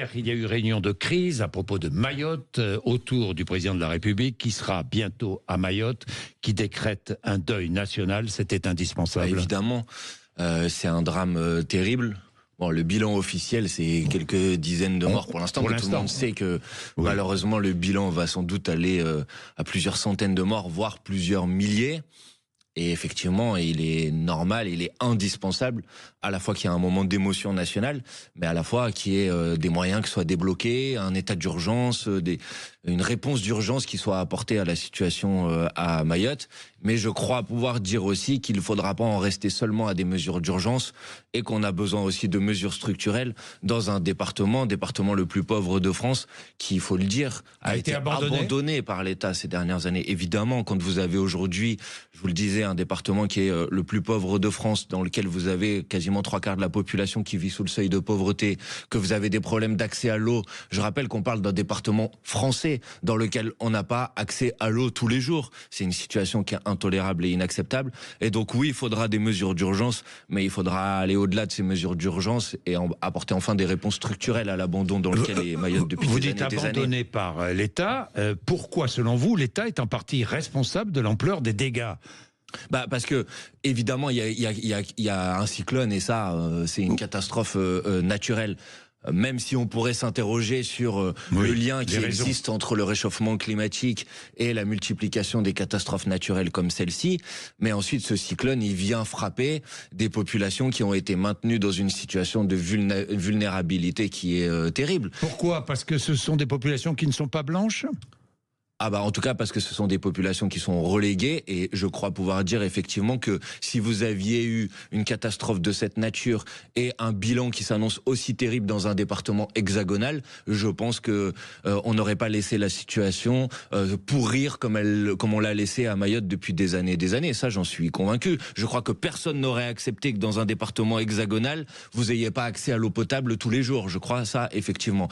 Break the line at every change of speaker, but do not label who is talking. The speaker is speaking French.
Hier, il y a eu réunion de crise à propos de Mayotte autour du président de la République qui sera bientôt à Mayotte, qui décrète un deuil national. C'était indispensable.
Évidemment, c'est un drame terrible. Bon, le bilan officiel, c'est quelques dizaines de morts pour l'instant. Tout le monde sait que malheureusement, le bilan va sans doute aller à plusieurs centaines de morts, voire plusieurs milliers. Et effectivement, il est normal, il est indispensable, à la fois qu'il y ait un moment d'émotion nationale, mais à la fois qu'il y ait des moyens qui soient débloqués, un état d'urgence, une réponse d'urgence qui soit apportée à la situation à Mayotte. Mais je crois pouvoir dire aussi qu'il ne faudra pas en rester seulement à des mesures d'urgence et qu'on a besoin aussi de mesures structurelles dans un département le plus pauvre de France, qui, il faut le dire, a été abandonné par l'État ces dernières années. Évidemment, quand vous avez aujourd'hui, je vous le disais, un département qui est le plus pauvre de France, dans lequel vous avez quasiment 3/4 de la population qui vit sous le seuil de pauvreté, que vous avez des problèmes d'accès à l'eau. Je rappelle qu'on parle d'un département français dans lequel on n'a pas accès à l'eau tous les jours. C'est une situation qui est intolérable et inacceptable. Et donc oui, il faudra des mesures d'urgence, mais il faudra aller au-delà de ces mesures d'urgence et apporter enfin des réponses structurelles à l'abandon dans lequel est Mayotte depuis des années.
Vous dites abandonné par l'État. Pourquoi, selon vous, l'État est en partie responsable de l'ampleur des dégâts ?
Parce que évidemment il y a un cyclone et ça c'est une catastrophe naturelle. Même si on pourrait s'interroger sur le lien qui existe entre le réchauffement climatique et la multiplication des catastrophes naturelles comme celle-ci, mais ensuite ce cyclone il vient frapper des populations qui ont été maintenues dans une situation de vulnérabilité qui est terrible.
Pourquoi ? Parce que ce sont des populations qui ne sont pas blanches ?
En tout cas parce que ce sont des populations qui sont reléguées, et je crois pouvoir dire effectivement que si vous aviez eu une catastrophe de cette nature et un bilan qui s'annonce aussi terrible dans un département hexagonal, je pense que on n'aurait pas laissé la situation pourrir comme on l'a laissé à Mayotte depuis des années et des années. Ça, j'en suis convaincu. Je crois que personne n'aurait accepté que dans un département hexagonal, vous n'ayez pas accès à l'eau potable tous les jours. Je crois ça effectivement.